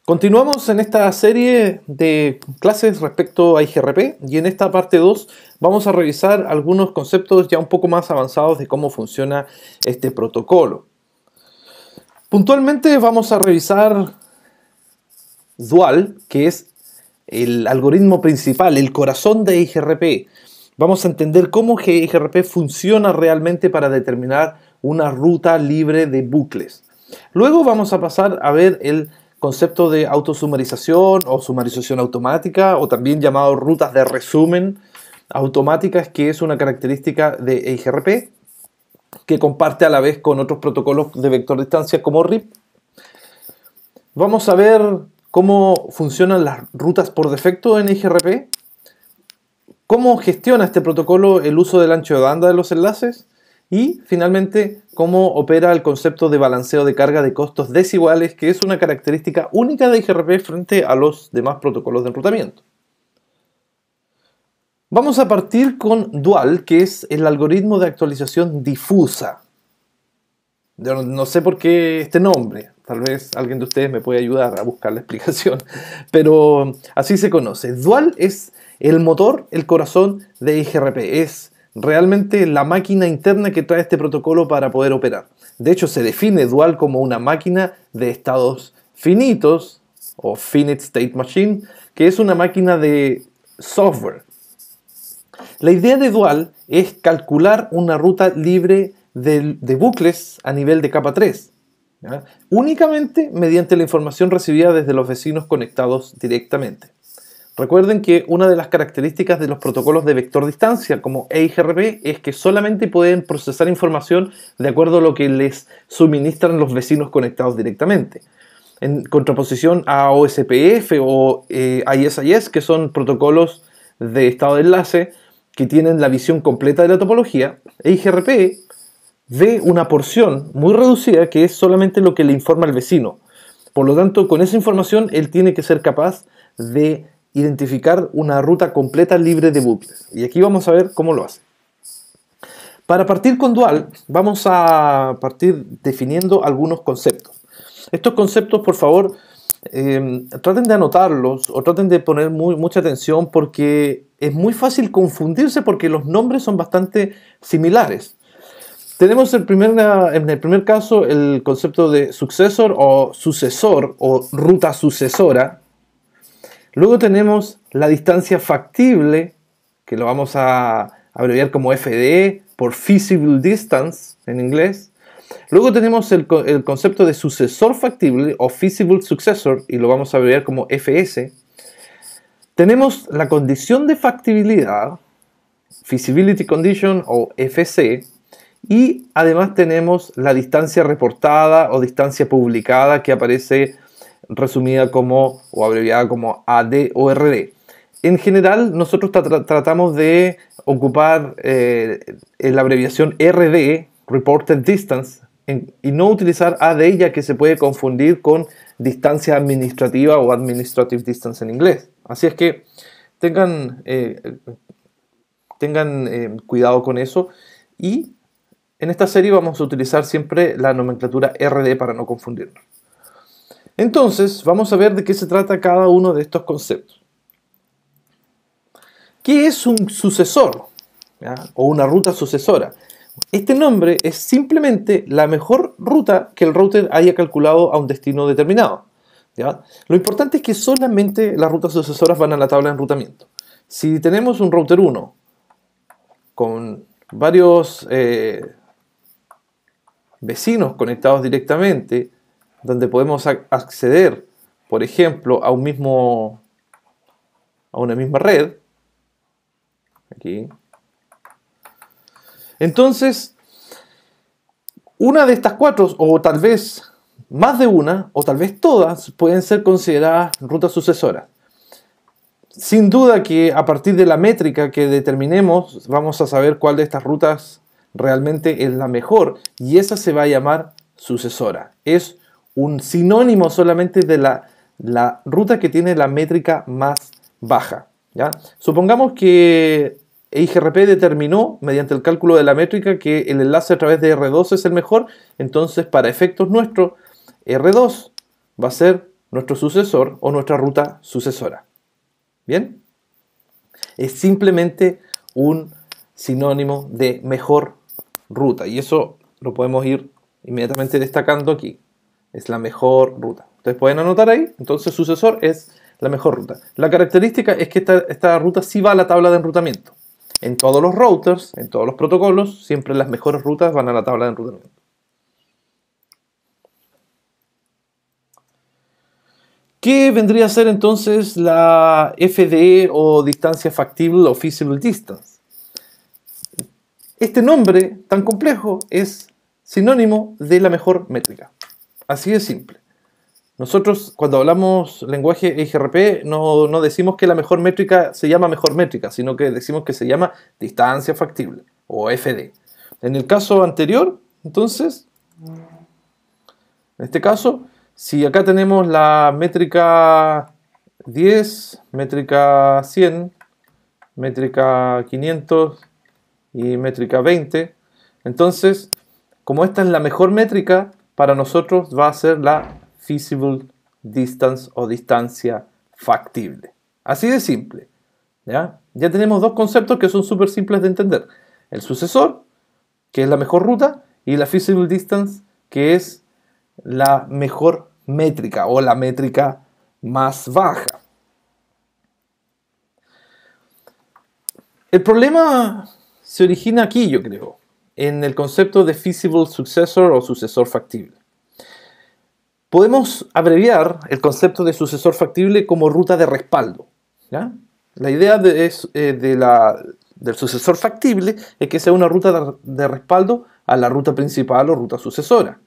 Continuamos en esta serie de clases respecto a IGRP y en esta parte 2 vamos a revisar algunos conceptos ya un poco más avanzados de cómo funciona este protocolo. Puntualmente vamos a revisar Dual, que es el algoritmo principal, el corazón de IGRP. Vamos a entender cómo IGRP funciona realmente para determinar una ruta libre de bucles. Luego vamos a pasar a ver el concepto de autosumarización o sumarización automática, o también llamado rutas de resumen automáticas, que es una característica de IGRP que comparte a la vez con otros protocolos de vector distancia como RIP. Vamos a ver cómo funcionan las rutas por defecto en IGRP, cómo gestiona este protocolo el uso del ancho de banda de los enlaces y finalmente cómo opera el concepto de balanceo de carga de costos desiguales, que es una característica única de IGRP frente a los demás protocolos de enrutamiento. Vamos a partir con Dual, que es el algoritmo de actualización difusa. Yo no sé por qué este nombre, tal vez alguien de ustedes me puede ayudar a buscar la explicación, pero así se conoce. Dual es el motor, el corazón de IGRP, es realmente la máquina interna que trae este protocolo para poder operar. De hecho, se define Dual como una máquina de estados finitos, o Finite State Machine, que es una máquina de software. La idea de Dual es calcular una ruta libre de bucles a nivel de capa 3, ¿ya? Únicamente mediante la información recibida desde los vecinos conectados directamente. Recuerden que una de las características de los protocolos de vector distancia como IGRP es que solamente pueden procesar información de acuerdo a lo que les suministran los vecinos conectados directamente. En contraposición a OSPF o ISIS, que son protocolos de estado de enlace que tienen la visión completa de la topología, IGRP ve una porción muy reducida que es solamente lo que le informa al vecino. Por lo tanto, con esa información él tiene que ser capaz de identificar una ruta completa libre de bucles. Y aquí vamos a ver cómo lo hace. Para partir con Dual, vamos a partir definiendo algunos conceptos. Estos conceptos, por favor, traten de anotarlos o traten de poner mucha atención porque es muy fácil confundirse porque los nombres son bastante similares. Tenemos en el primer caso el concepto de successor o sucesor o ruta sucesora. Luego tenemos la distancia factible, que lo vamos a abreviar como FDE, por Feasible Distance en inglés. Luego tenemos el concepto de sucesor factible o Feasible Successor, y lo vamos a abreviar como FS. Tenemos la condición de factibilidad, Feasibility Condition o FC. Y además tenemos la distancia reportada o distancia publicada, que aparece resumida como o abreviada como AD o RD. En general, nosotros tratamos de ocupar la abreviación RD, Reported Distance, y no utilizar AD, ya que se puede confundir con distancia administrativa o Administrative Distance en inglés. Así es que tengan cuidado con eso. Y en esta serie vamos a utilizar siempre la nomenclatura RD para no confundirnos. Entonces, vamos a ver de qué se trata cada uno de estos conceptos. ¿Qué es un sucesor? ¿Ya? O una ruta sucesora. Este nombre es simplemente la mejor ruta que el router haya calculado a un destino determinado. ¿Ya? Lo importante es que solamente las rutas sucesoras van a la tabla de enrutamiento. Si tenemos un router 1 con varios vecinos conectados directamente, donde podemos acceder, por ejemplo, a una misma red, aquí. Entonces, una de estas cuatro, o tal vez más de una, o tal vez todas, pueden ser consideradas rutas sucesoras. Sin duda que a partir de la métrica que determinemos, vamos a saber cuál de estas rutas realmente es la mejor, y esa se va a llamar sucesora. Es un sinónimo solamente de la ruta que tiene la métrica más baja, ¿ya? Supongamos que IGRP determinó mediante el cálculo de la métrica que el enlace a través de R2 es el mejor. Entonces, para efectos nuestros, R2 va a ser nuestro sucesor o nuestra ruta sucesora. ¿Bien? Es simplemente un sinónimo de mejor ruta. Y eso lo podemos ir inmediatamente destacando aquí. Es la mejor ruta. Ustedes pueden anotar ahí. Entonces, sucesor es la mejor ruta. La característica es que esta ruta sí va a la tabla de enrutamiento. En todos los routers, en todos los protocolos, siempre las mejores rutas van a la tabla de enrutamiento. ¿Qué vendría a ser entonces la FDE o distancia factible o feasible distance? Este nombre tan complejo es sinónimo de la mejor métrica. Así de simple. Nosotros cuando hablamos lenguaje EIGRP no decimos que la mejor métrica se llama mejor métrica, sino que decimos que se llama distancia factible o FD. En el caso anterior, entonces, en este caso, si acá tenemos la métrica 10, métrica 100, métrica 500 y métrica 20, entonces, como esta es la mejor métrica, para nosotros va a ser la feasible distance o distancia factible. Así de simple. ¿Ya? Ya tenemos dos conceptos que son súper simples de entender. El sucesor, que es la mejor ruta, y la feasible distance, que es la mejor métrica o la métrica más baja. El problema se origina aquí, yo creo, en el concepto de feasible successor o sucesor factible. Podemos abreviar el concepto de sucesor factible como ruta de respaldo. ¿Ya? La idea del sucesor factible es que sea una ruta de respaldo a la ruta principal o ruta sucesora.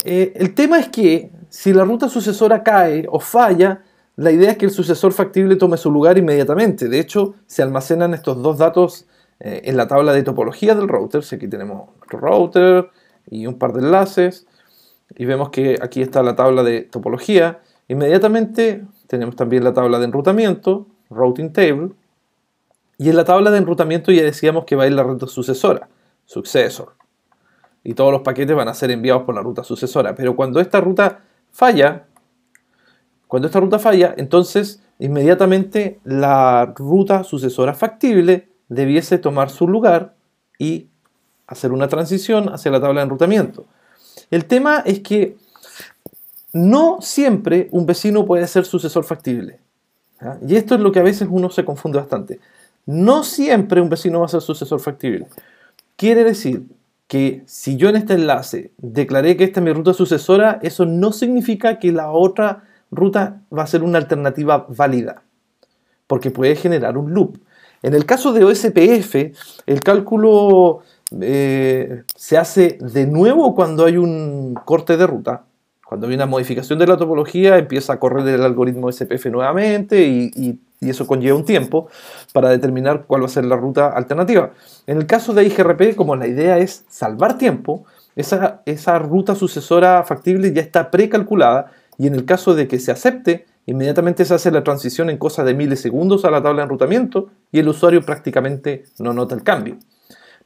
El tema es que si la ruta sucesora cae o falla, la idea es que el sucesor factible tome su lugar inmediatamente. De hecho, se almacenan estos dos datos en la tabla de topología del router. Aquí tenemos nuestro router y un par de enlaces. Y vemos que aquí está la tabla de topología. Inmediatamente tenemos también la tabla de enrutamiento, routing table. Y en la tabla de enrutamiento ya decíamos que va a ir la ruta sucesora, successor. Y todos los paquetes van a ser enviados por la ruta sucesora. Pero cuando esta ruta falla, entonces inmediatamente la ruta sucesora factible debiese tomar su lugar y hacer una transición hacia la tabla de enrutamiento. El tema es que no siempre un vecino puede ser sucesor factible. ¿Ya? Y esto es lo que a veces uno se confunde bastante. No siempre un vecino va a ser sucesor factible. Quiere decir que si yo en este enlace declaré que esta es mi ruta sucesora, eso no significa que la otra ruta va a ser una alternativa válida, porque puede generar un loop. En el caso de OSPF, el cálculo se hace de nuevo cuando hay un corte de ruta. Cuando hay una modificación de la topología, empieza a correr el algoritmo SPF nuevamente y eso conlleva un tiempo para determinar cuál va a ser la ruta alternativa. En el caso de IGRP, como la idea es salvar tiempo, esa ruta sucesora factible ya está precalculada y en el caso de que se acepte, inmediatamente se hace la transición en cosa de milisegundos a la tabla de enrutamiento y el usuario prácticamente no nota el cambio.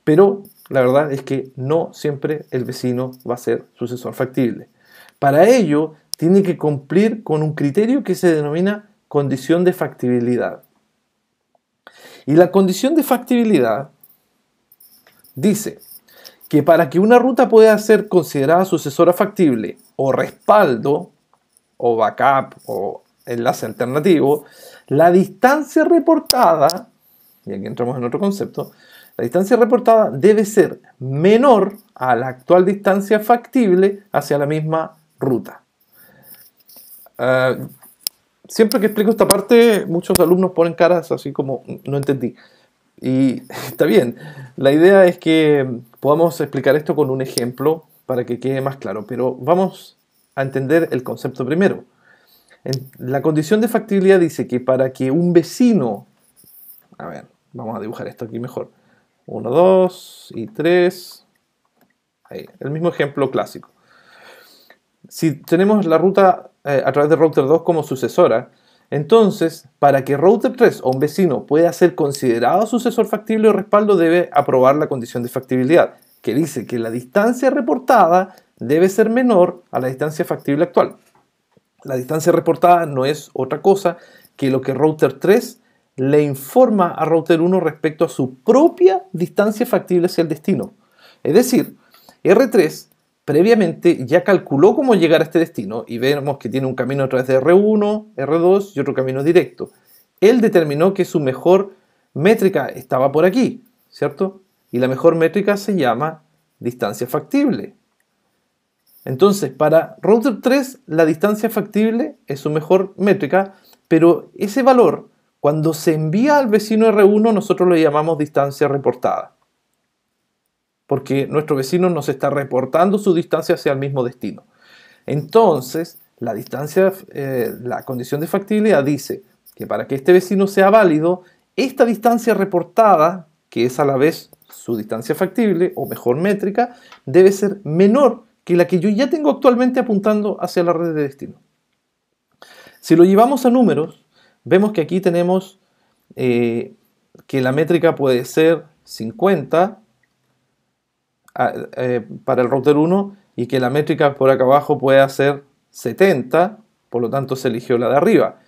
Pero la verdad es que no siempre el vecino va a ser sucesor factible. Para ello, tiene que cumplir con un criterio que se denomina condición de factibilidad. Y la condición de factibilidad dice que para que una ruta pueda ser considerada sucesora factible o respaldo, o backup, o enlace alternativo, la distancia reportada, y aquí entramos en otro concepto, la distancia reportada debe ser menor a la actual distancia factible hacia la misma ruta. Siempre que explico esta parte, muchos alumnos ponen caras así como, no entendí. Y está bien, la idea es que podamos explicar esto con un ejemplo para que quede más claro, pero vamos a entender el concepto primero. La condición de factibilidad dice que para que un vecino, a ver, vamos a dibujar esto aquí mejor, 1, 2 y 3, ahí, el mismo ejemplo clásico. Si tenemos la ruta a través de router 2 como sucesora, entonces, para que router 3 o un vecino pueda ser considerado sucesor factible o respaldo, debe aprobar la condición de factibilidad, que dice que la distancia reportada debe ser menor a la distancia factible actual. La distancia reportada no es otra cosa que lo que router 3 le informa a router 1 respecto a su propia distancia factible hacia el destino. Es decir, R3 previamente ya calculó cómo llegar a este destino y vemos que tiene un camino a través de R1, R2 y otro camino directo. Él determinó que su mejor métrica estaba por aquí, ¿cierto? Y la mejor métrica se llama distancia factible. Entonces, para router 3, la distancia factible es su mejor métrica, pero ese valor, cuando se envía al vecino R1, nosotros lo llamamos distancia reportada. Porque nuestro vecino nos está reportando su distancia hacia el mismo destino. Entonces, la condición de factibilidad dice que para que este vecino sea válido, esta distancia reportada, que es a la vez su distancia factible o mejor métrica, debe ser menor que la que yo ya tengo actualmente apuntando hacia la red de destino. Si lo llevamos a números, vemos que aquí tenemos que la métrica puede ser 50 para el router 1 y que la métrica por acá abajo puede ser 70, por lo tanto se eligió la de arriba.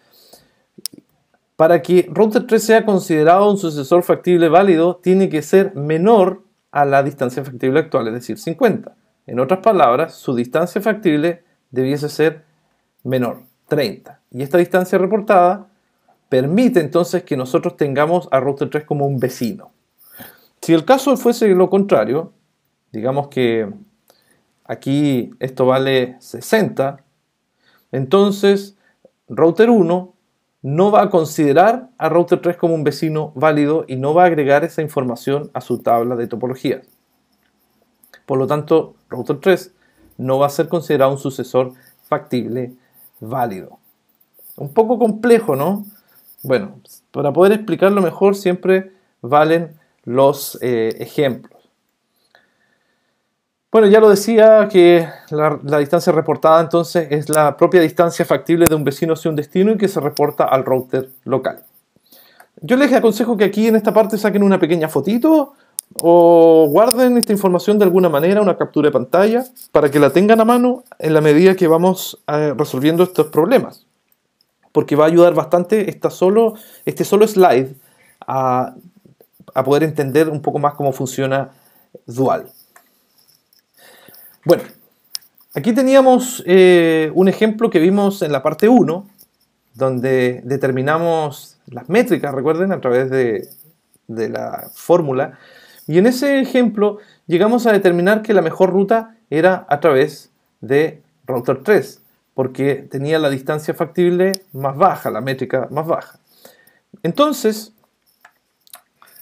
Para que router 3 sea considerado un sucesor factible válido, tiene que ser menor a la distancia factible actual, es decir, 50. En otras palabras, su distancia factible debiese ser menor, 30. Y esta distancia reportada permite entonces que nosotros tengamos a router 3 como un vecino. Si el caso fuese lo contrario, digamos que aquí esto vale 60, entonces router 1 no va a considerar a router 3 como un vecino válido y no va a agregar esa información a su tabla de topologías. Por lo tanto, router 3 no va a ser considerado un sucesor factible válido. Un poco complejo, ¿no? Bueno, para poder explicarlo mejor siempre valen los ejemplos. Bueno, ya lo decía que la distancia reportada entonces es la propia distancia factible de un vecino hacia un destino y que se reporta al router local. Yo les aconsejo que aquí en esta parte saquen una pequeña fotito o guarden esta información de alguna manera, una captura de pantalla, para que la tengan a mano en la medida que vamos resolviendo estos problemas. Porque va a ayudar bastante este solo slide a poder entender un poco más cómo funciona Dual. Bueno, aquí teníamos un ejemplo que vimos en la parte 1, donde determinamos las métricas, recuerden, a través de la fórmula. Y en ese ejemplo llegamos a determinar que la mejor ruta era a través de router 3, porque tenía la distancia factible más baja, la métrica más baja. Entonces,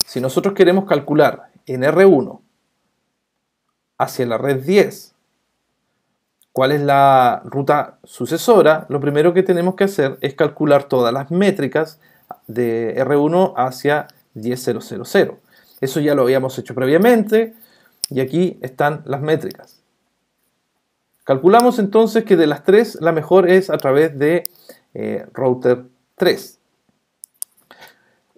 si nosotros queremos calcular en R1 hacia la red 10 cuál es la ruta sucesora, lo primero que tenemos que hacer es calcular todas las métricas de R1 hacia 10.0.0.0. Eso ya lo habíamos hecho previamente y aquí están las métricas. Calculamos entonces que de las tres la mejor es a través de router 3.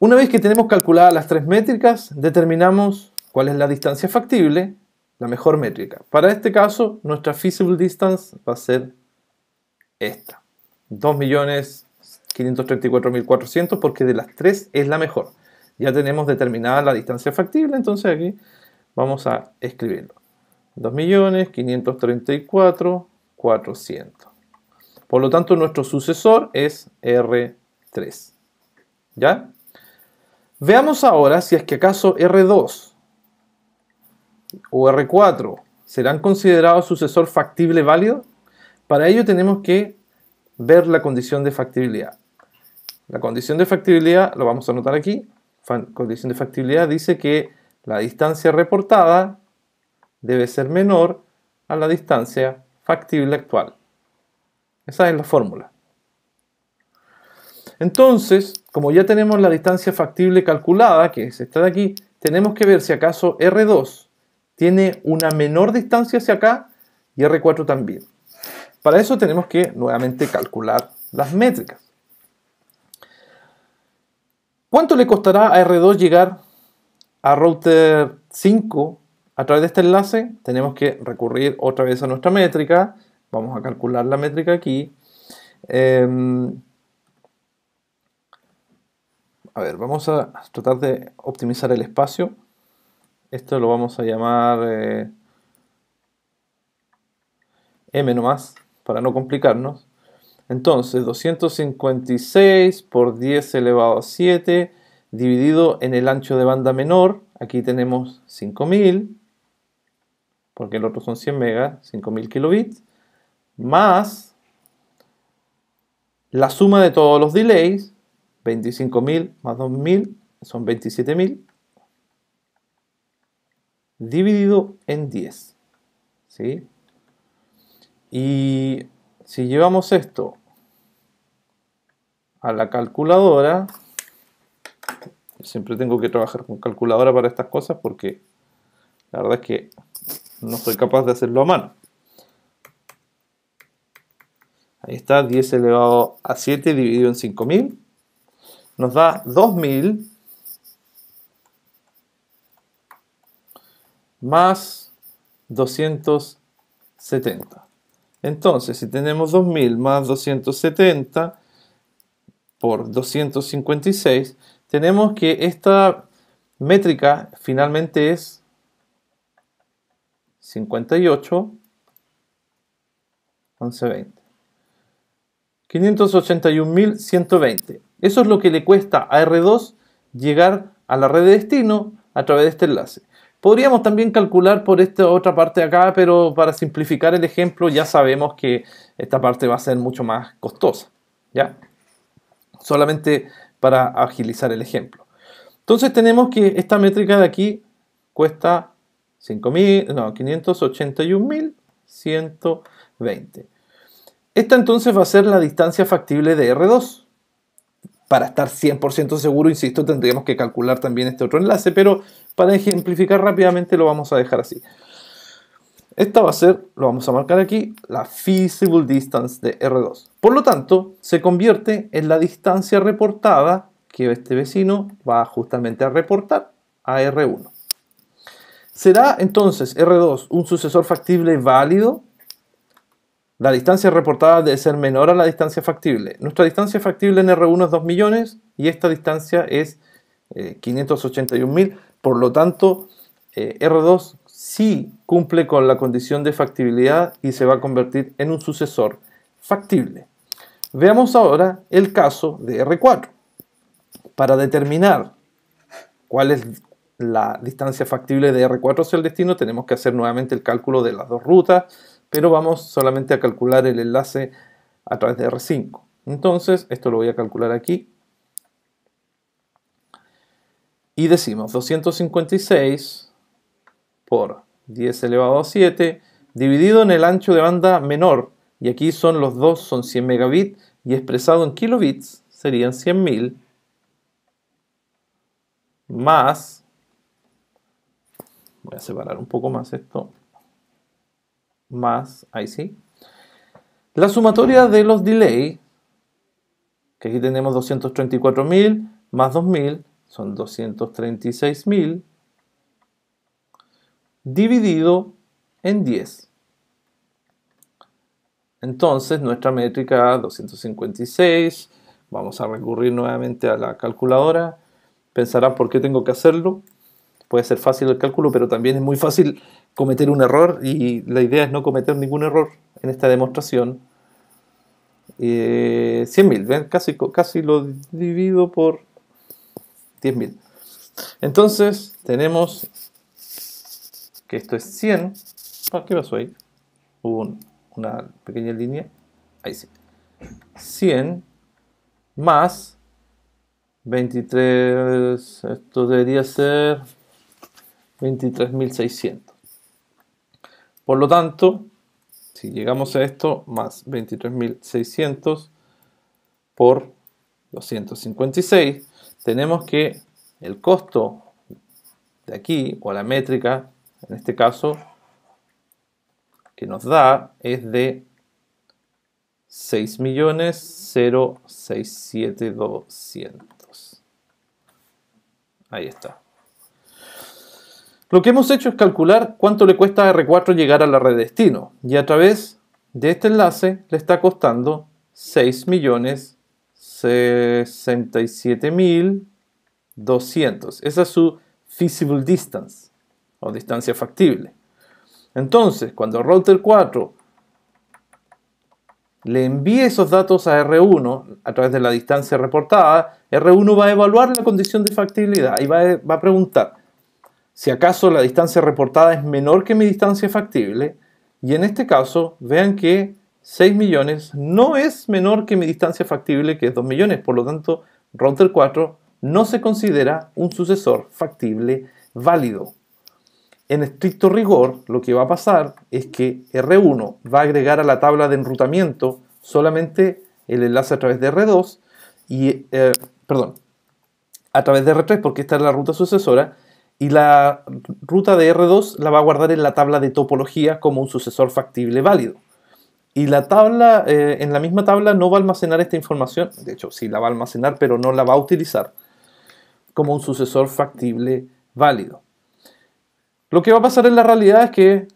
Una vez que tenemos calculadas las tres métricas, determinamos cuál es la distancia factible, la mejor métrica. Para este caso, nuestra feasible distance va a ser esta, 2.534.400, porque de las tres es la mejor. Ya tenemos determinada la distancia factible, entonces aquí vamos a escribirlo. 2.534.400. Por lo tanto, nuestro sucesor es R3. ¿Ya? Veamos ahora si es que acaso R2 o R4 serán considerados sucesor factible válido. Para ello tenemos que ver la condición de factibilidad. La condición de factibilidad, lo vamos a anotar aquí, condición de factibilidad dice que la distancia reportada debe ser menor a la distancia factible actual. Esa es la fórmula. Entonces, como ya tenemos la distancia factible calculada, que es esta de aquí, tenemos que ver si acaso R2 tiene una menor distancia hacia acá y R4 también. Para eso tenemos que nuevamente calcular las métricas. ¿Cuánto le costará a R2 llegar a router 5 a través de este enlace? Tenemos que recurrir otra vez a nuestra métrica. Vamos a calcular la métrica aquí. A ver, vamos a tratar de optimizar el espacio. Esto lo vamos a llamar m nomás, para no complicarnos. Entonces, 256 por 10 elevado a 7, dividido en el ancho de banda menor. Aquí tenemos 5000, porque el otro son 100 megas, 5000 kilobits, más la suma de todos los delays, 25.000 más 2.000, son 27.000, dividido en 10. ¿Sí? Y si llevamos esto a la calculadora, siempre tengo que trabajar con calculadora para estas cosas porque la verdad es que no soy capaz de hacerlo a mano. Ahí está, 10 elevado a 7 dividido en 5000. Nos da 2000 más 270. Entonces, si tenemos 2000 más 270 por 256, tenemos que esta métrica finalmente es 58, 1120. 581.120. Eso es lo que le cuesta a R2 llegar a la red de destino a través de este enlace. Podríamos también calcular por esta otra parte de acá, pero para simplificar el ejemplo ya sabemos que esta parte va a ser mucho más costosa, ¿ya? Solamente para agilizar el ejemplo. Entonces tenemos que esta métrica de aquí cuesta 581.120. Esta entonces va a ser la distancia factible de R2. Para estar 100% seguro, insisto, tendríamos que calcular también este otro enlace, pero para ejemplificar rápidamente lo vamos a dejar así. Esta va a ser, lo vamos a marcar aquí, la feasible distance de R2. Por lo tanto, se convierte en la distancia reportada que este vecino va justamente a reportar a R1. ¿Será entonces R2 un sucesor factible válido? La distancia reportada debe ser menor a la distancia factible. Nuestra distancia factible en R1 es 2 millones y esta distancia es 581.000. Por lo tanto, R2 sí cumple con la condición de factibilidad y se va a convertir en un sucesor factible. Veamos ahora el caso de R4. Para determinar cuál es la distancia factible de R4 hacia el destino, tenemos que hacer nuevamente el cálculo de las dos rutas, pero vamos solamente a calcular el enlace a través de R5. Entonces, esto lo voy a calcular aquí. Y decimos 256 por 10 elevado a 7, dividido en el ancho de banda menor, y aquí son los dos, son 100 megabits, y expresado en kilobits serían 100.000, más, voy a separar un poco más esto, más, ahí sí, la sumatoria de los delay, que aquí tenemos 234.000 más 2.000, son 236.000, dividido en 10. Entonces, nuestra métrica 256, vamos a recurrir nuevamente a la calculadora. Pensarán por qué tengo que hacerlo. Puede ser fácil el cálculo, pero también es muy fácil cometer un error y la idea es no cometer ningún error en esta demostración. 100.000, ¿ven? Casi lo divido por 10.000. Entonces tenemos que esto es 100. ¿Qué pasó ahí? Hubo una pequeña línea. Ahí sí. 100 más 23. Esto debería ser 23.600. Por lo tanto, si llegamos a esto, más 23.600 por 256, tenemos que el costo de aquí, o la métrica, en este caso, que nos da es de 6.067.200. Ahí está. Lo que hemos hecho es calcular cuánto le cuesta a R4 llegar a la red de destino. Y a través de este enlace le está costando 6.067.200. Esa es su feasible distance, o distancia factible. Entonces, cuando el router 4 le envíe esos datos a R1 a través de la distancia reportada, R1 va a evaluar la condición de factibilidad y va a preguntar si acaso la distancia reportada es menor que mi distancia factible, y en este caso vean que 6 millones no es menor que mi distancia factible, que es 2 millones, por lo tanto router 4 no se considera un sucesor factible válido. En estricto rigor, lo que va a pasar es que R1 va a agregar a la tabla de enrutamiento solamente el enlace a través de R2 y, a través de R3, porque esta es la ruta sucesora, y la ruta de R2 la va a guardar en la tabla de topología como un sucesor factible válido. Y la tabla, en la misma tabla no va a almacenar esta información, de hecho sí la va a almacenar, pero no la va a utilizar como un sucesor factible válido. Lo que va a pasar en la realidad es que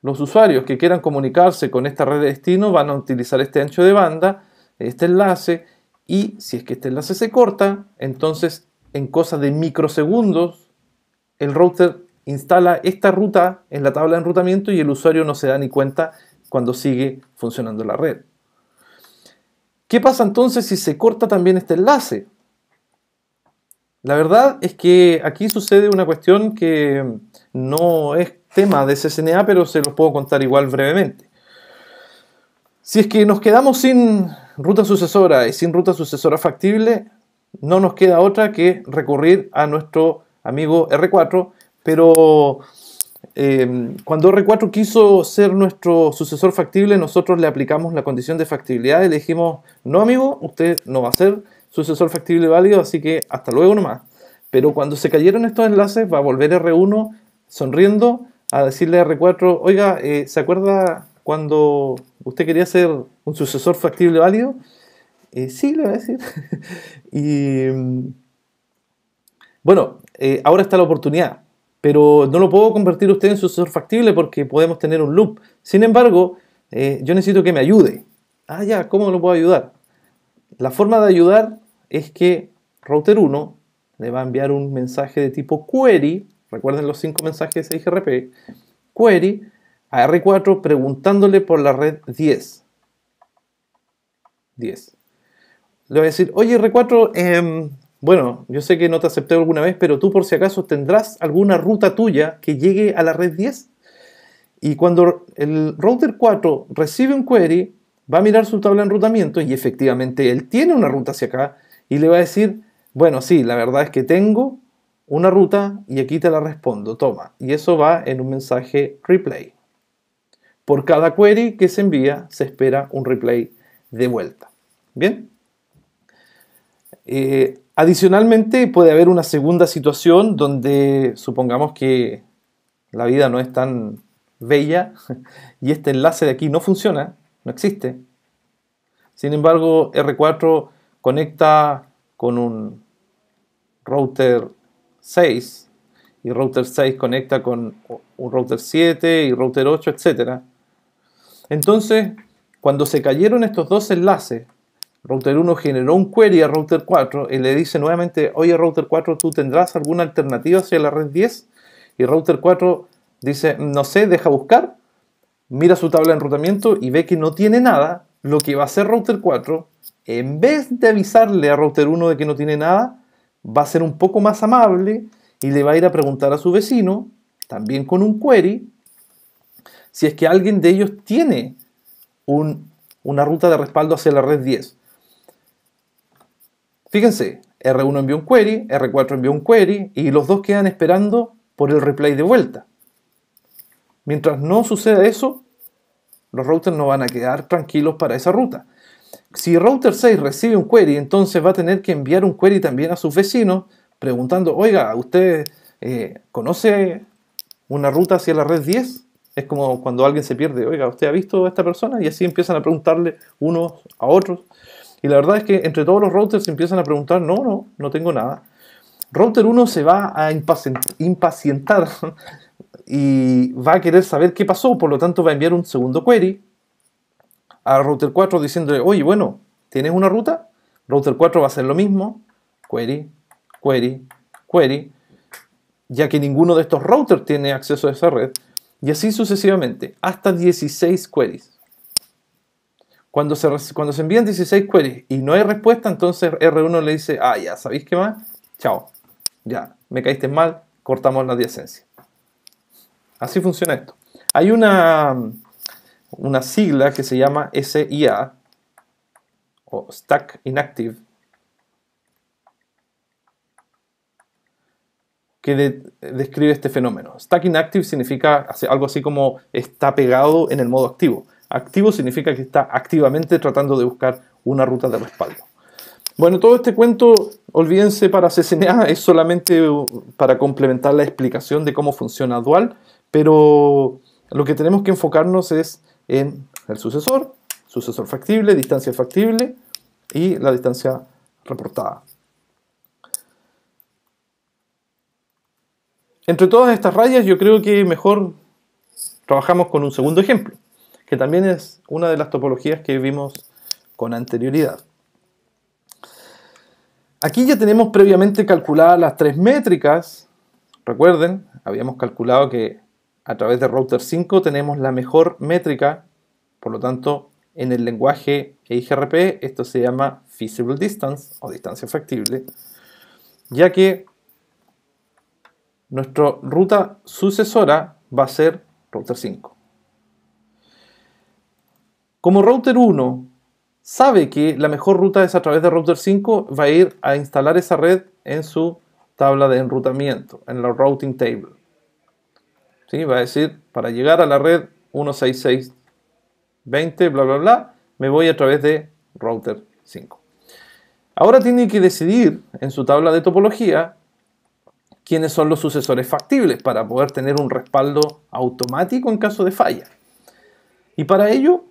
los usuarios que quieran comunicarse con esta red de destino van a utilizar este ancho de banda, este enlace, y si es que este enlace se corta, entonces en cosa de microsegundos el router instala esta ruta en la tabla de enrutamiento y el usuario no se da ni cuenta cuando sigue funcionando la red. ¿Qué pasa entonces si se corta también este enlace? La verdad es que aquí sucede una cuestión que no es tema de CCNA, pero se los puedo contar igual brevemente. Si es que nos quedamos sin ruta sucesora y sin ruta sucesora factible, no nos queda otra que recurrir a nuestro amigo R4, pero cuando R4 quiso ser nuestro sucesor factible, nosotros le aplicamos la condición de factibilidad y le dijimos, no amigo, usted no va a ser sucesor factible válido, así que hasta luego nomás. Pero cuando se cayeron estos enlaces, va a volver R1 sonriendo a decirle a R4, oiga, ¿se acuerda cuando usted quería ser un sucesor factible válido? Sí, le voy a decir. Y bueno, ahora está la oportunidad, pero no lo puedo convertir usted en sucesor factible porque podemos tener un loop. Sin embargo, yo necesito que me ayude. Ah, ya, ¿cómo lo puedo ayudar? La forma de ayudar es que router 1 le va a enviar un mensaje de tipo query, recuerden los 5 mensajes de 6GRP, query a R4 preguntándole por la red 10. Le voy a decir, oye R4, bueno, yo sé que no te acepté alguna vez, pero tú por si acaso tendrás alguna ruta tuya que llegue a la red 10. Y cuando el router 4 recibe un query, va a mirar su tabla de enrutamiento y efectivamente él tiene una ruta hacia acá y le va a decir, bueno, sí, la verdad es que tengo una ruta y aquí te la respondo, toma. Y eso va en un mensaje replay. Por cada query que se envía, se espera un replay de vuelta. ¿Bien? Adicionalmente, puede haber una segunda situación donde supongamos que la vida no es tan bella y este enlace de aquí no funciona, no existe. Sin embargo, R4 conecta con un router 6 y router 6 conecta con un router 7 y router 8, etc. Entonces, cuando se cayeron estos dos enlaces, router 1 generó un query a router 4 y le dice nuevamente, oye router 4, ¿tú tendrás alguna alternativa hacia la red 10? Y router 4 dice, no sé, deja buscar, mira su tabla de enrutamiento y ve que no tiene nada. Lo que va a hacer router 4, en vez de avisarle a router 1 de que no tiene nada, va a ser un poco más amable y le va a ir a preguntar a su vecino, también con un query, si es que alguien de ellos tiene una ruta de respaldo hacia la red 10. Fíjense, R1 envió un query, R4 envió un query y los dos quedan esperando por el replay de vuelta. Mientras no suceda eso, los routers no van a quedar tranquilos para esa ruta. Si router 6 recibe un query, entonces va a tener que enviar un query también a sus vecinos preguntando, oiga, ¿usted conoce una ruta hacia la red 10? Es como cuando alguien se pierde, oiga, ¿usted ha visto a esta persona? Y así empiezan a preguntarle unos a otros. Y la verdad es que entre todos los routers empiezan a preguntar, no tengo nada. Router 1 se va a impacientar y va a querer saber qué pasó, por lo tanto va a enviar un segundo query a router 4 diciéndole, oye, bueno, ¿tienes una ruta? Router 4 va a hacer lo mismo, query, query, query, ya que ninguno de estos routers tiene acceso a esa red, y así sucesivamente, hasta 16 queries. Cuando se envían 16 queries y no hay respuesta, entonces R1 le dice, ah, ya, ¿sabéis qué más? Chao, ya, me caíste mal, cortamos la adyacencia. Así funciona esto. Hay una sigla que se llama SIA, o Stack Inactive, que describe este fenómeno. Stack Inactive significa algo así como está pegado en el modo activo. Activo significa que está activamente tratando de buscar una ruta de respaldo. Bueno, todo este cuento, olvídense, para CCNA es solamente para complementar la explicación de cómo funciona Dual, pero lo que tenemos que enfocarnos es en el sucesor factible, distancia factible y la distancia reportada. Entre todas estas rayas yo creo que mejor trabajamos con un segundo ejemplo, que también es una de las topologías que vimos con anterioridad. Aquí ya tenemos previamente calculadas las tres métricas. Recuerden, habíamos calculado que a través de router 5 tenemos la mejor métrica, por lo tanto, en el lenguaje EIGRP esto se llama feasible distance o distancia factible, ya que nuestra ruta sucesora va a ser router 5. Como router 1 sabe que la mejor ruta es a través de router 5, va a ir a instalar esa red en su tabla de enrutamiento, en la routing table. ¿Sí? Va a decir, para llegar a la red 166.20, bla, bla, bla, me voy a través de router 5. Ahora tiene que decidir en su tabla de topología quiénes son los sucesores factibles para poder tener un respaldo automático en caso de falla. Y para ello,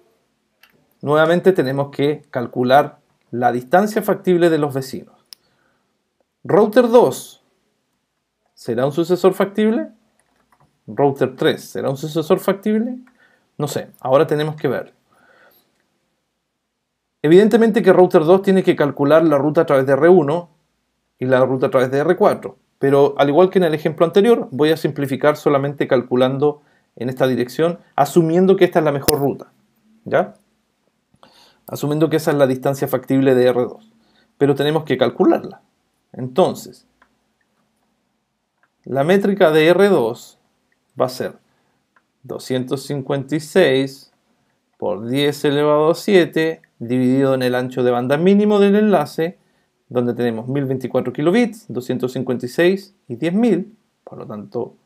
nuevamente tenemos que calcular la distancia factible de los vecinos. Router 2, ¿será un sucesor factible? Router 3, ¿será un sucesor factible? No sé, ahora tenemos que ver. Evidentemente que Router 2 tiene que calcular la ruta a través de R1 y la ruta a través de R4. Pero al igual que en el ejemplo anterior, voy a simplificar solamente calculando en esta dirección, asumiendo que esta es la mejor ruta. ¿Ya? Asumiendo que esa es la distancia factible de R2. Pero tenemos que calcularla. Entonces, la métrica de R2 va a ser 256 por 10 elevado a 7 dividido en el ancho de banda mínimo del enlace, donde tenemos 1024 kilobits, 256 y 10.000, por lo tanto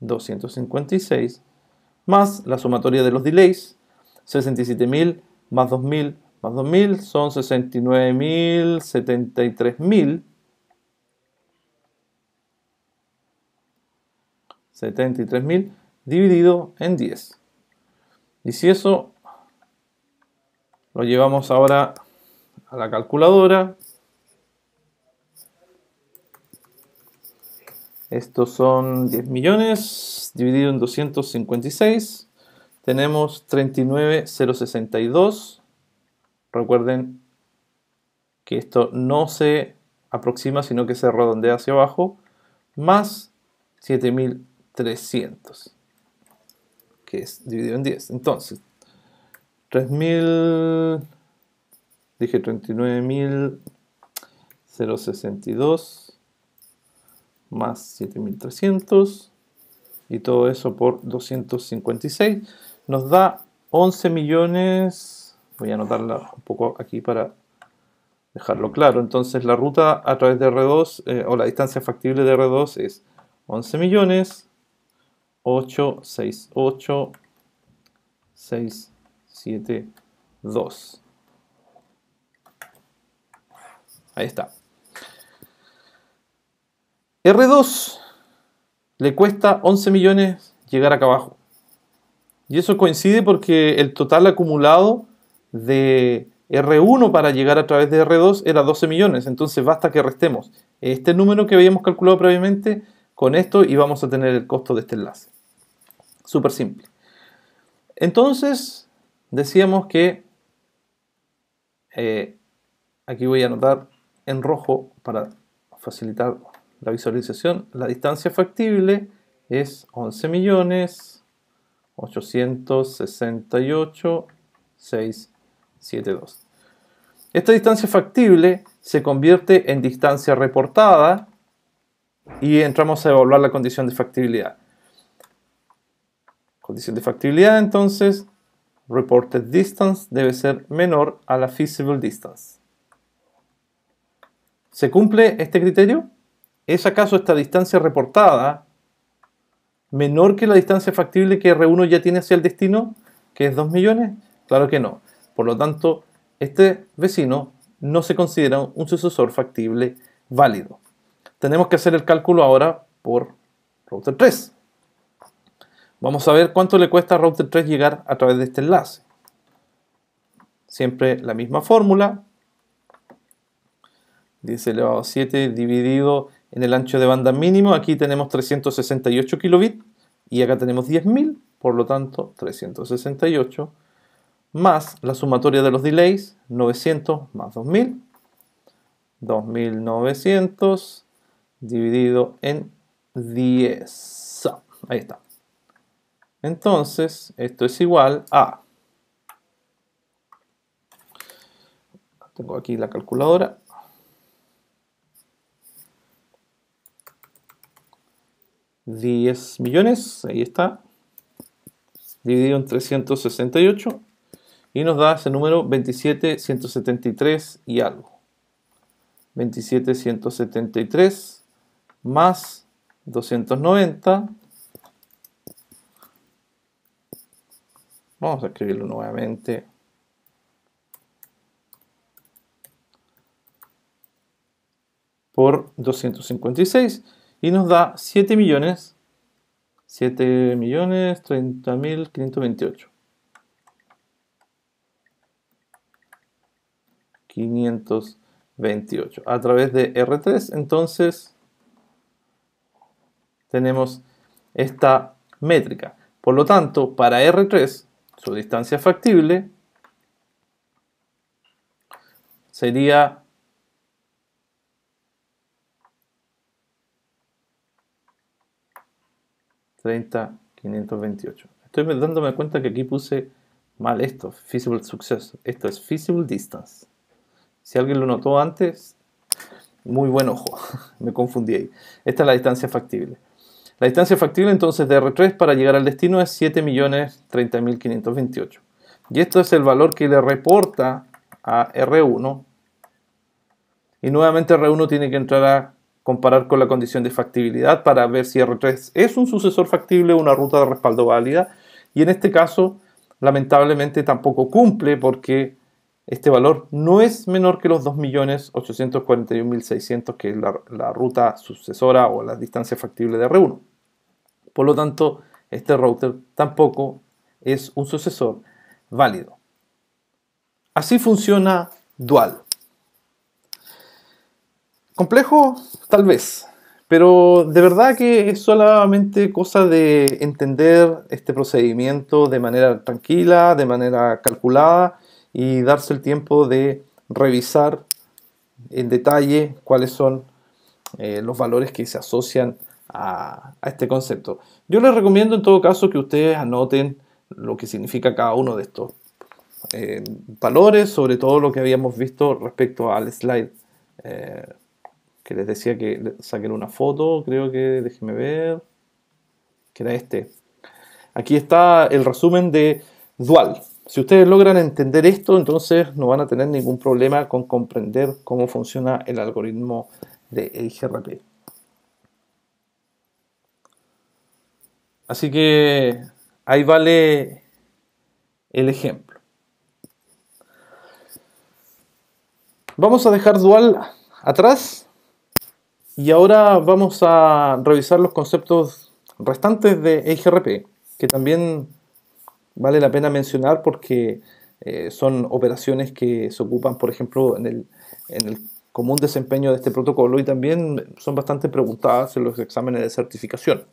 256, más la sumatoria de los delays, 67.000 más 2.000 más 2.000 son 69.000, 73.000, 73.000 dividido en 10. Y si eso lo llevamos ahora a la calculadora, estos son 10 millones dividido en 256, tenemos 39.062. Recuerden que esto no se aproxima, sino que se redondea hacia abajo, más 7.300, que es dividido en 10. Entonces, 39.062 más 7.300 y todo eso por 256 nos da 11 millones. Voy a anotarla un poco aquí para dejarlo claro. Entonces la ruta a través de R2 o la distancia factible de R2 es 11.868.672. Ahí está. R2 le cuesta 11 millones llegar acá abajo. Y eso coincide porque el total acumulado de R1 para llegar a través de R2 era 12 millones. Entonces basta que restemos este número que habíamos calculado previamente con esto y vamos a tener el costo de este enlace. Súper simple. Entonces decíamos que aquí voy a anotar en rojo para facilitar la visualización. La distancia factible es 11.868.672. Esta distancia factible se convierte en distancia reportada y entramos a evaluar la condición de factibilidad. Condición de factibilidad, entonces, reported distance debe ser menor a la feasible distance. ¿Se cumple este criterio? ¿Es acaso esta distancia reportada menor que la distancia factible que R1 ya tiene hacia el destino, que es 2 millones? Claro que no. Por lo tanto, este vecino no se considera un sucesor factible válido. Tenemos que hacer el cálculo ahora por router 3. Vamos a ver cuánto le cuesta a router 3 llegar a través de este enlace. Siempre la misma fórmula. 10 elevado a 7 dividido en el ancho de banda mínimo. Aquí tenemos 368 kilobits y acá tenemos 10.000. Por lo tanto, 368 más la sumatoria de los delays, 900 más 2000, 2900 dividido en 10. Ahí está. Entonces, esto es igual a... Tengo aquí la calculadora. $10 millones, ahí está, dividido en 368. Y nos da ese número 27.173 y algo. 27.173 más 290. Vamos a escribirlo nuevamente. Por 256. Y nos da 7.030.528. 528 a través de R3. Entonces tenemos esta métrica. Por lo tanto, para R3 su distancia factible sería 30.528. Estoy dándome cuenta que aquí puse mal esto, feasible success. Esto es feasible distance. Si alguien lo notó antes, muy buen ojo, me confundí ahí. Esta es la distancia factible. La distancia factible entonces de R3 para llegar al destino es 7.030.528. Y esto es el valor que le reporta a R1. Y nuevamente R1 tiene que entrar a comparar con la condición de factibilidad para ver si R3 es un sucesor factible o una ruta de respaldo válida. Y en este caso, lamentablemente tampoco cumple porque este valor no es menor que los 2.841.600, que es la ruta sucesora o la distancia factible de R1. Por lo tanto, este router tampoco es un sucesor válido. Así funciona Dual. Complejo, tal vez, pero de verdad que es solamente cosa de entender este procedimiento de manera tranquila, de manera calculada, y darse el tiempo de revisar en detalle cuáles son los valores que se asocian a este concepto. Yo les recomiendo en todo caso que ustedes anoten lo que significa cada uno de estos valores, sobre todo lo que habíamos visto respecto al slide que les decía que saquen una foto, creo que, déjenme ver, que era este. Aquí está el resumen de Dual. Si ustedes logran entender esto, entonces no van a tener ningún problema con comprender cómo funciona el algoritmo de EIGRP. Así que ahí vale el ejemplo. Vamos a dejar Dual atrás y ahora vamos a revisar los conceptos restantes de EIGRP, que también vale la pena mencionar porque son operaciones que se ocupan, por ejemplo, en el común desempeño de este protocolo y también son bastante preguntadas en los exámenes de certificación.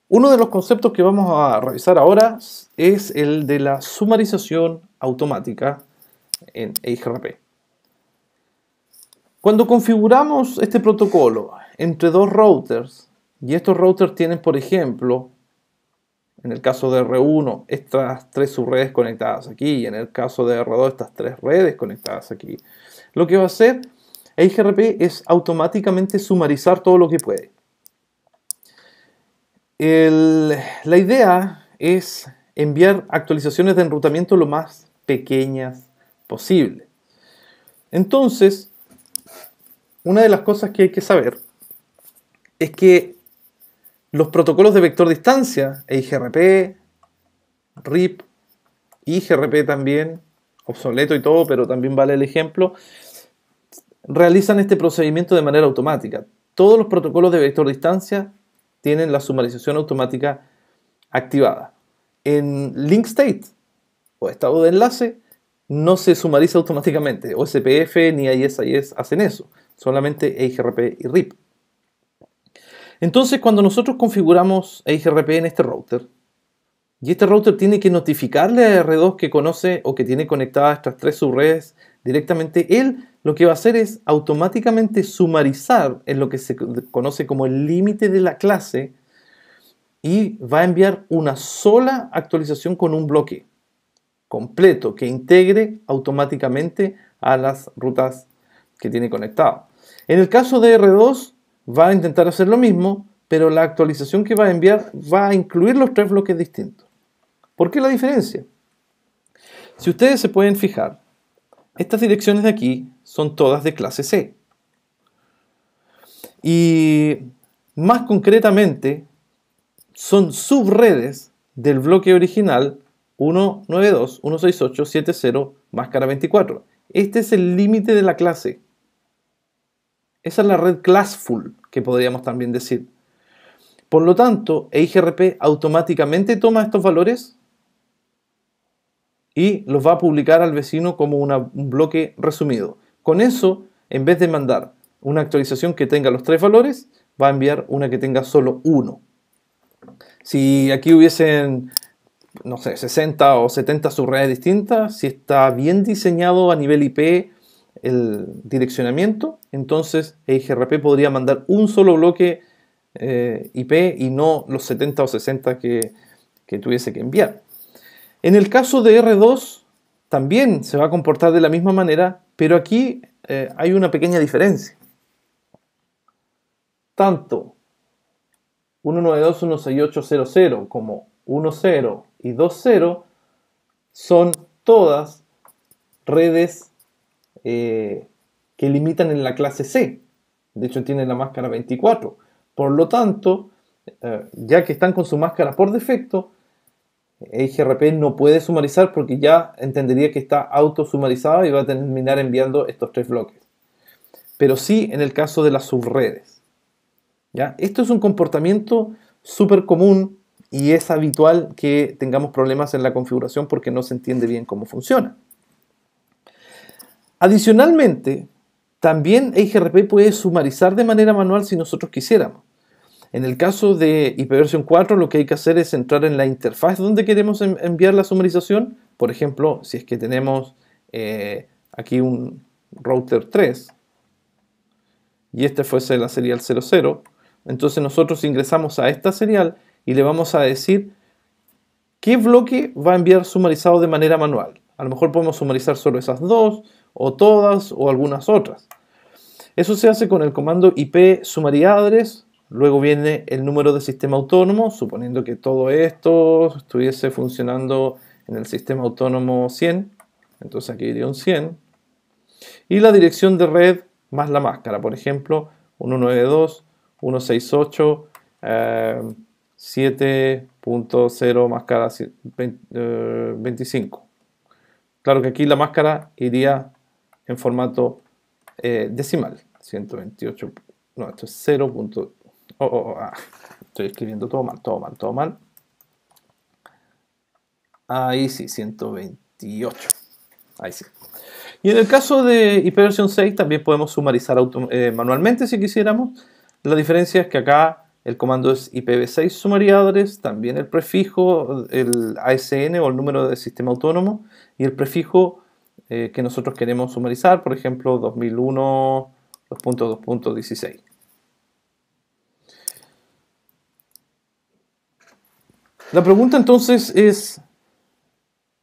Uno de los conceptos que vamos a revisar ahora es el de la sumarización automática en EIGRP. Cuando configuramos este protocolo entre dos routers, y estos routers tienen, por ejemplo, en el caso de R1, estas 3 subredes conectadas aquí, y en el caso de R2, estas 3 redes conectadas aquí, lo que va a hacer EIGRP es automáticamente sumarizar todo lo que puede. La idea es enviar actualizaciones de enrutamiento lo más pequeñas posible. Entonces, una de las cosas que hay que saber es que los protocolos de vector distancia, EIGRP, RIP, IGRP también, obsoleto y todo, pero también vale el ejemplo, realizan este procedimiento de manera automática. Todos los protocolos de vector distancia tienen la sumarización automática activada. En link state o estado de enlace no se sumariza automáticamente. OSPF ni IS hacen eso. Solamente EIGRP y RIP. Entonces, cuando nosotros configuramos EIGRP en este router, y este router tiene que notificarle a R2 que conoce o que tiene conectadas estas 3 subredes directamente, él lo que va a hacer es automáticamente sumarizar en lo que se conoce como el límite de la clase y va a enviar una sola actualización con un bloque completo que integre automáticamente a las rutas que tiene conectado. En el caso de R2 va a intentar hacer lo mismo, pero la actualización que va a enviar va a incluir los 3 bloques distintos. ¿Por qué la diferencia? Si ustedes se pueden fijar, estas direcciones de aquí son todas de clase C. Y más concretamente, son subredes del bloque original 192.168.70 máscara 24. Este es el límite de la clase. Esa es la red classful, que podríamos también decir. Por lo tanto, EIGRP automáticamente toma estos valores y los va a publicar al vecino como un bloque resumido. Con eso, en vez de mandar una actualización que tenga los 3 valores, va a enviar una que tenga solo uno. Si aquí hubiesen, no sé, 60 o 70 subredes distintas, si está bien diseñado a nivel IP el direccionamiento, entonces EIGRP podría mandar un solo bloque IP y no los 70 o 60 que tuviese que enviar. En el caso de R2 también se va a comportar de la misma manera, pero aquí hay una pequeña diferencia. Tanto 192.168.00 como 1.0 y 2.0 son todas redes que limitan en la clase C. De hecho, tienen la máscara 24. Por lo tanto, ya que están con su máscara por defecto, EIGRP no puede sumarizar porque ya entendería que está autosumarizada y va a terminar enviando estos 3 bloques. Pero sí en el caso de las subredes. ¿Ya? Esto es un comportamiento súper común y es habitual que tengamos problemas en la configuración porque no se entiende bien cómo funciona. Adicionalmente, también EIGRP puede sumarizar de manera manual si nosotros quisiéramos. En el caso de IPv 4, lo que hay que hacer es entrar en la interfaz donde queremos enviar la sumarización. Por ejemplo, si es que tenemos aquí un router 3 y este fuese la serial 00, entonces nosotros ingresamos a esta serial y le vamos a decir qué bloque va a enviar sumarizado de manera manual. A lo mejor podemos sumarizar solo esas 2, o todas, o algunas otras. Eso se hace con el comando IP sumariadres. Luego viene el número de sistema autónomo, suponiendo que todo esto estuviese funcionando en el sistema autónomo 100. Entonces aquí iría un 100. Y la dirección de red más la máscara. Por ejemplo, 192.168, 7.0 máscara 25. Claro que aquí la máscara iría en formato decimal. 128. No, esto es 0. Estoy escribiendo todo mal. Ahí sí, 128. Ahí sí. Y en el caso de IPv 6 también podemos sumarizar manualmente si quisiéramos. La diferencia es que acá el comando es IPv6 sumariadres, también el prefijo, el ASN o el número de sistema autónomo, y el prefijo que nosotros queremos sumarizar, por ejemplo 2001 2.2.16. La pregunta entonces es,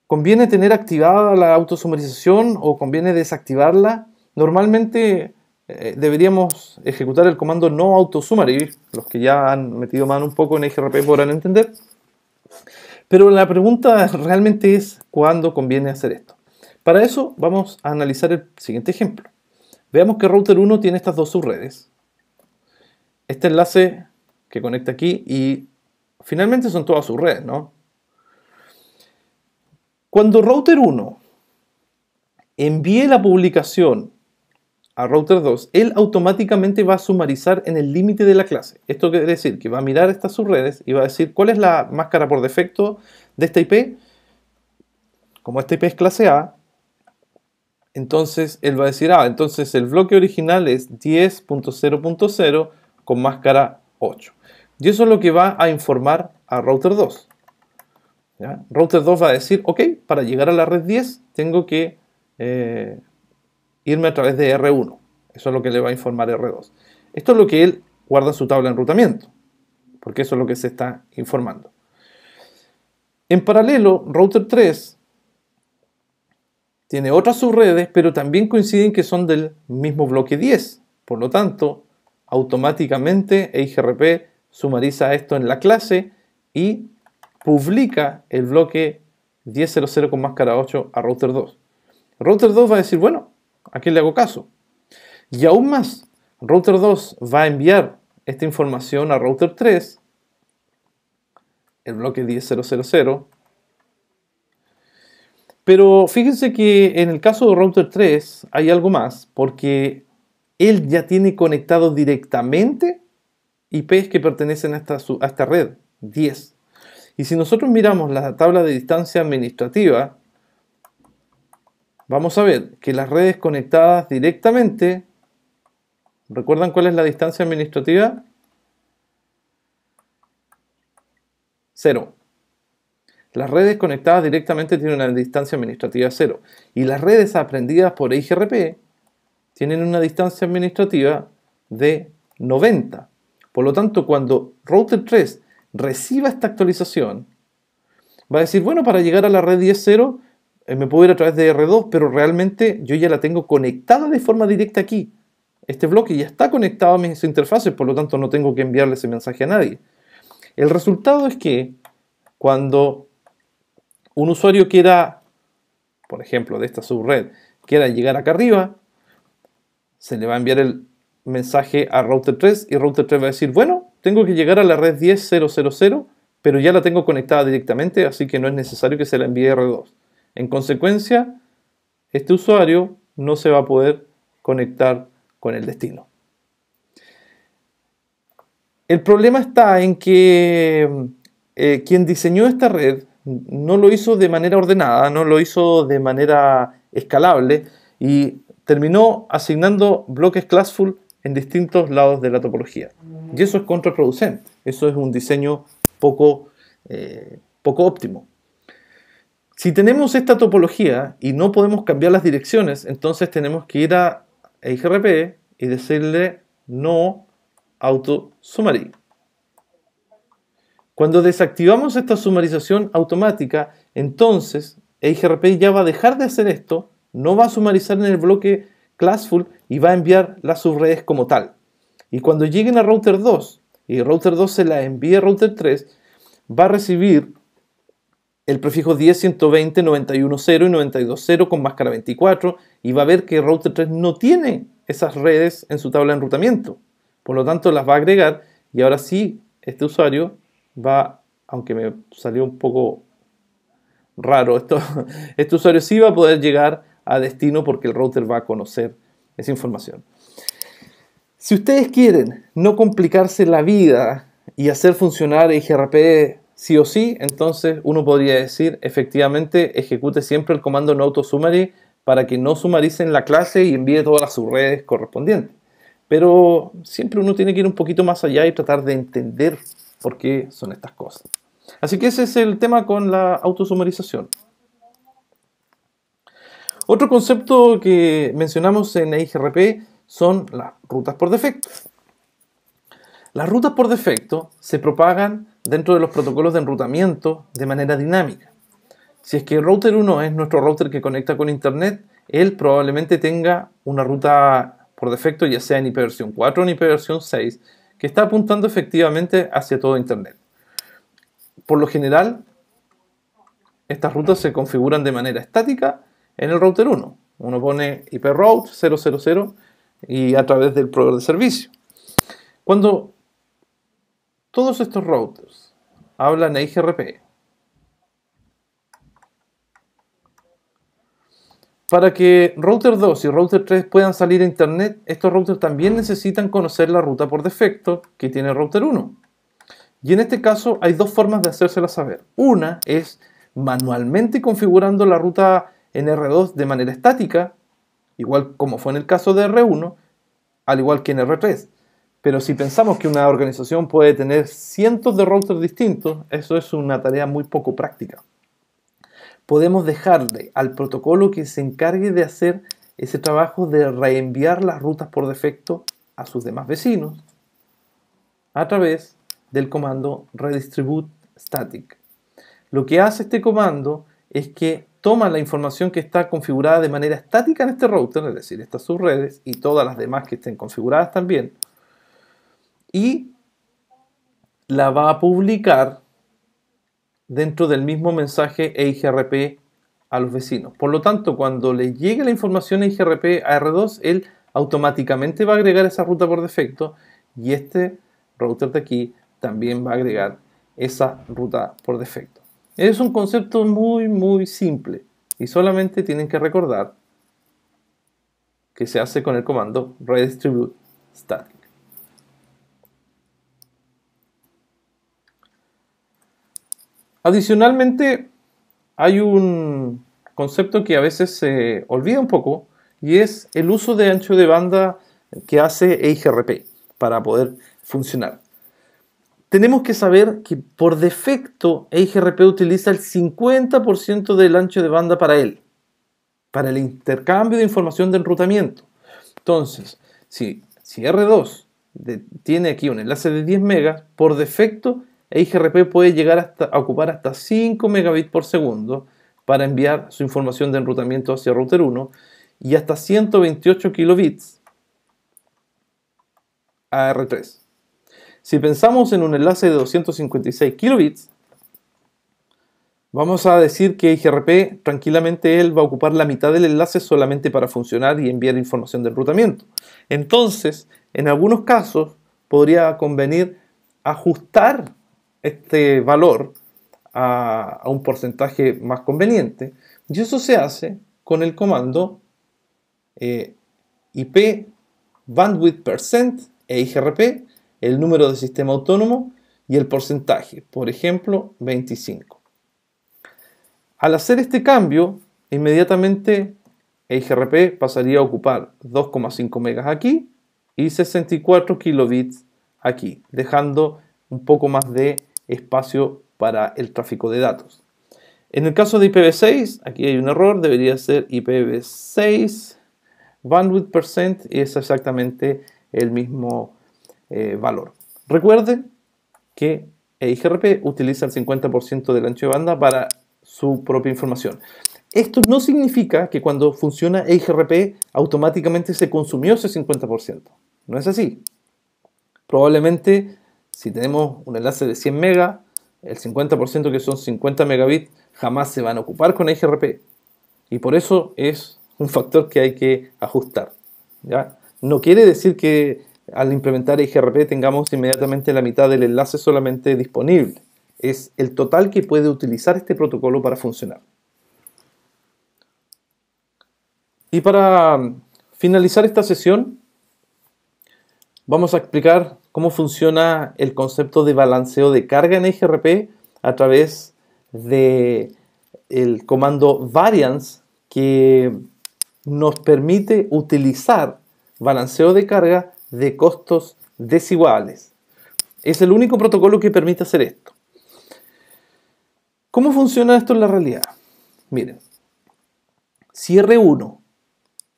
¿conviene tener activada la autosumarización o conviene desactivarla? Normalmente deberíamos ejecutar el comando no autosummary. Los que ya han metido mano un poco en IGRP podrán entender. Pero la pregunta realmente es ¿cuándo conviene hacer esto? Para eso vamos a analizar el siguiente ejemplo. Veamos que router 1 tiene estas dos subredes. Este enlace que conecta aquí y finalmente son todas subredes, ¿no? Cuando router 1 envíe la publicación a router 2, él automáticamente va a sumarizar en el límite de la clase. Esto quiere decir que va a mirar estas subredes y va a decir cuál es la máscara por defecto de esta IP. Como esta IP es clase A, entonces él va a decir, entonces el bloque original es 10.0.0 con máscara 8. Y eso es lo que va a informar a router 2. ¿Ya? Router 2 va a decir, ok, para llegar a la red 10 tengo que irme a través de R1. Eso es lo que le va a informar R2. Esto es lo que él guarda en su tabla de enrutamiento, porque eso es lo que se está informando. En paralelo, router 3 tiene otras subredes, pero también coinciden que son del mismo bloque 10. Por lo tanto, automáticamente EIGRP sumariza esto en la clase y publica el bloque 10.0.0 con máscara 8 a router 2. Router 2 va a decir, bueno, ¿a quién le hago caso? Y aún más, router 2 va a enviar esta información a router 3, el bloque 10.0.0.0. Pero fíjense que en el caso de router 3 hay algo más, porque él ya tiene conectado directamente IPs que pertenecen a esta red 10. Y si nosotros miramos la tabla de distancia administrativa, vamos a ver que las redes conectadas directamente, ¿recuerdan cuál es la distancia administrativa? 0. Las redes conectadas directamente tienen una distancia administrativa 0. Y las redes aprendidas por EIGRP tienen una distancia administrativa de 90. Por lo tanto, cuando router 3 reciba esta actualización, va a decir, bueno, para llegar a la red 10.0 me puedo ir a través de R2, pero realmente yo ya la tengo conectada de forma directa aquí. Este bloque ya está conectado a mis interfaces, por lo tanto no tengo que enviarle ese mensaje a nadie. El resultado es que cuando un usuario quiera, por ejemplo, de esta subred, quiera llegar acá arriba, se le va a enviar el mensaje a router 3 y router 3 va a decir, bueno, tengo que llegar a la red 10.0.0.0, pero ya la tengo conectada directamente, así que no es necesario que se la envíe R2. En consecuencia, este usuario no se va a poder conectar con el destino. El problema está en que quien diseñó esta red no lo hizo de manera ordenada, no lo hizo de manera escalable y terminó asignando bloques classful en distintos lados de la topología. Y eso es contraproducente, eso es un diseño poco óptimo. Si tenemos esta topología y no podemos cambiar las direcciones, entonces tenemos que ir a EIGRP y decirle no auto summary. Cuando desactivamos esta sumarización automática, entonces EIGRP ya va a dejar de hacer esto, no va a sumarizar en el bloque classful y va a enviar las subredes como tal. Y cuando lleguen a router 2 y router 2 se la envíe a router 3, va a recibir el prefijo 10.120, 91.0 y 92.0 con máscara 24 y va a ver que router 3 no tiene esas redes en su tabla de enrutamiento. Por lo tanto, las va a agregar y ahora sí, este usuario va, aunque me salió un poco raro esto, este usuario sí va a poder llegar a destino porque el router va a conocer esa información. Si ustedes quieren no complicarse la vida y hacer funcionar EIGRP sí o sí, entonces uno podría decir, efectivamente, ejecute siempre el comando no autosummary para que no sumarice en la clase y envíe todas las subredes correspondientes. Pero siempre uno tiene que ir un poquito más allá y tratar de entender por qué son estas cosas. Así que ese es el tema con la autosumarización. Otro concepto que mencionamos en EIGRP son las rutas por defecto. Las rutas por defecto se propagan dentro de los protocolos de enrutamiento de manera dinámica. Si es que el router 1 es nuestro router que conecta con Internet, él probablemente tenga una ruta por defecto, ya sea en IPv4 o en IPv6, que está apuntando efectivamente hacia todo Internet. Por lo general, estas rutas se configuran de manera estática en el router 1. Uno pone iproute 000 y a través del proveedor de servicio. Cuando todos estos routers hablan EIGRP, para que router 2 y router 3 puedan salir a Internet, estos routers también necesitan conocer la ruta por defecto que tiene el router 1. Y en este caso hay dos formas de hacérsela saber. Una es manualmente configurando la ruta en R2 de manera estática, igual como fue en el caso de R1, al igual que en R3. Pero si pensamos que una organización puede tener cientos de routers distintos, eso es una tarea muy poco práctica. Podemos dejarle al protocolo que se encargue de hacer ese trabajo de reenviar las rutas por defecto a sus demás vecinos a través del comando redistribute static. Lo que hace este comando es que toma la información que está configurada de manera estática en este router, es decir, estas subredes y todas las demás que estén configuradas también, y la va a publicar dentro del mismo mensaje EIGRP a los vecinos. Por lo tanto, cuando le llegue la información EIGRP a R2, él automáticamente va a agregar esa ruta por defecto y este router de aquí también va a agregar esa ruta por defecto. Es un concepto muy simple y solamente tienen que recordar que se hace con el comando redistribute static. Adicionalmente, hay un concepto que a veces se olvida un poco y es el uso de ancho de banda que hace EIGRP para poder funcionar. Tenemos que saber que por defecto EIGRP utiliza el 50% del ancho de banda para él, para el intercambio de información de enrutamiento. Entonces, si R2 tiene aquí un enlace de 10 megas, por defecto EIGRP puede llegar a ocupar hasta 5 megabits por segundo para enviar su información de enrutamiento hacia router 1 y hasta 128 kilobits a R3. Si pensamos en un enlace de 256 kilobits, vamos a decir que EIGRP tranquilamente él va a ocupar la mitad del enlace solamente para funcionar y enviar información de enrutamiento. Entonces, en algunos casos podría convenir ajustar este valor a un porcentaje más conveniente, y eso se hace con el comando IP bandwidth percent EIGRP, el número de sistema autónomo y el porcentaje, por ejemplo 25. Al hacer este cambio, inmediatamente EIGRP pasaría a ocupar 2,5 megas aquí y 64 kilobits aquí, dejando un poco más de espacio para el tráfico de datos. En el caso de IPv6, aquí hay un error, debería ser IPv6 bandwidth percent y es exactamente el mismo valor. Recuerden que EIGRP utiliza el 50% del ancho de banda para su propia información. Esto no significa que cuando funciona EIGRP automáticamente se consumió ese 50%. No es así. Probablemente si tenemos un enlace de 100 megas, el 50% que son 50 megabits jamás se van a ocupar con EIGRP. Y por eso es un factor que hay que ajustar, ¿ya? No quiere decir que al implementar EIGRP tengamos inmediatamente la mitad del enlace solamente disponible. Es el total que puede utilizar este protocolo para funcionar. Y para finalizar esta sesión, vamos a explicar cómo funciona el concepto de balanceo de carga en EIGRP a través del comando variance, que nos permite utilizar balanceo de carga de costos desiguales. Es el único protocolo que permite hacer esto. ¿Cómo funciona esto en la realidad? Miren, Si R1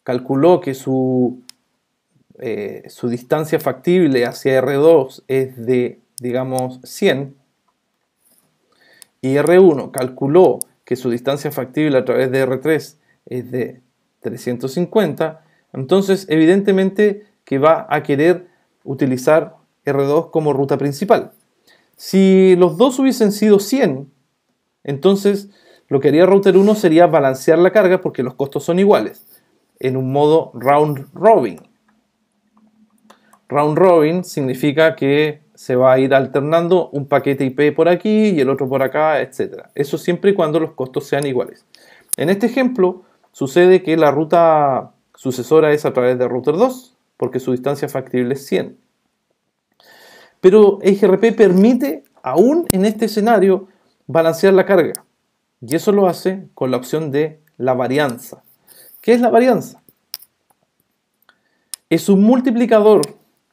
calculó que su distancia factible hacia R2 es de, digamos, 100, y R1 calculó que su distancia factible a través de R3 es de 350, entonces evidentemente que va a querer utilizar R2 como ruta principal. Si los dos hubiesen sido 100, entonces lo que haría router 1 sería balancear la carga porque los costos son iguales, en un modo round robin. Round robin significa que se va a ir alternando un paquete IP por aquí y el otro por acá, etc. Eso siempre y cuando los costos sean iguales. En este ejemplo, sucede que la ruta sucesora es a través de router 2, porque su distancia factible es 100. Pero EIGRP permite, aún en este escenario, balancear la carga. Y eso lo hace con la opción de la varianza. ¿Qué es la varianza? Es un multiplicador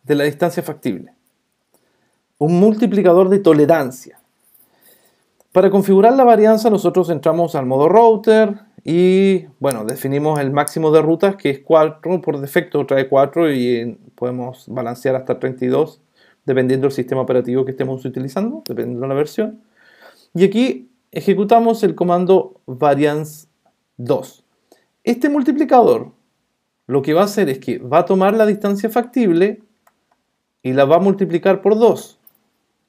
de la distancia factible. Un multiplicador de tolerancia. Para configurar la varianza nosotros entramos al modo router y bueno, definimos el máximo de rutas que es 4, por defecto trae 4 y podemos balancear hasta 32 dependiendo del sistema operativo que estemos utilizando, dependiendo de la versión. Y aquí ejecutamos el comando variance2. Este multiplicador lo que va a hacer es que va a tomar la distancia factible y la va a multiplicar por 2.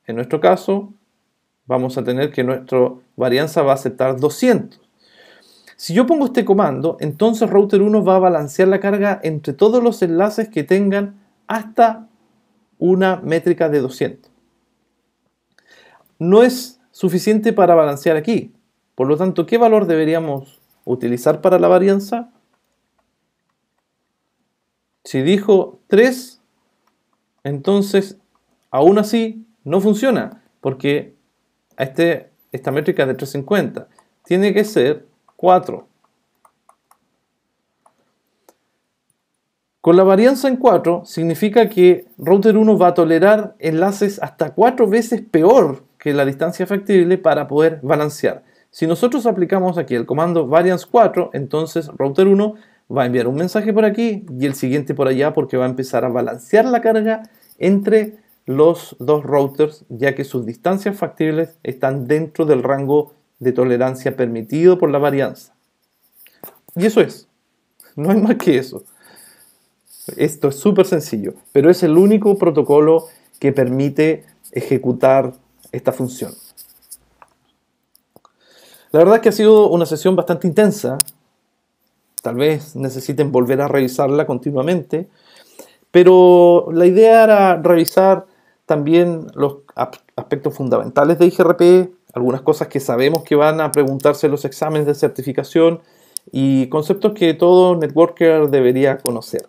En nuestro caso, vamos a tener que nuestra varianza va a aceptar 200. Si yo pongo este comando, entonces router 1 va a balancear la carga entre todos los enlaces que tengan hasta una métrica de 200. No es suficiente para balancear aquí. Por lo tanto, ¿qué valor deberíamos utilizar para la varianza? Si dijo 3, entonces aún así no funciona, porque esta métrica es de 350. Tiene que ser 4. Con la varianza en 4 significa que router 1 va a tolerar enlaces hasta 4 veces peor que la distancia factible para poder balancear. Si nosotros aplicamos aquí el comando variance4, entonces router 1 va a enviar un mensaje por aquí y el siguiente por allá porque va a empezar a balancear la carga entre los dos routers, ya que sus distancias factibles están dentro del rango de tolerancia permitido por la varianza. Y eso es. No hay más que eso. Esto es súper sencillo, pero es el único protocolo que permite ejecutar esta función. La verdad es que ha sido una sesión bastante intensa. Tal vez necesiten volver a revisarla continuamente, pero la idea era revisar también los aspectos fundamentales de IGRP, algunas cosas que sabemos que van a preguntarse en los exámenes de certificación y conceptos que todo networker debería conocer.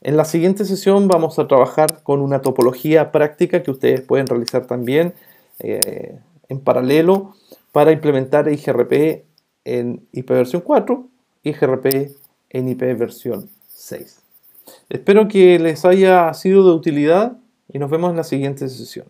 En la siguiente sesión vamos a trabajar con una topología práctica que ustedes pueden realizar también en paralelo para implementar IGRP en IP versión 4 y IGRP en IP versión 6. Espero que les haya sido de utilidad y nos vemos en la siguiente sesión.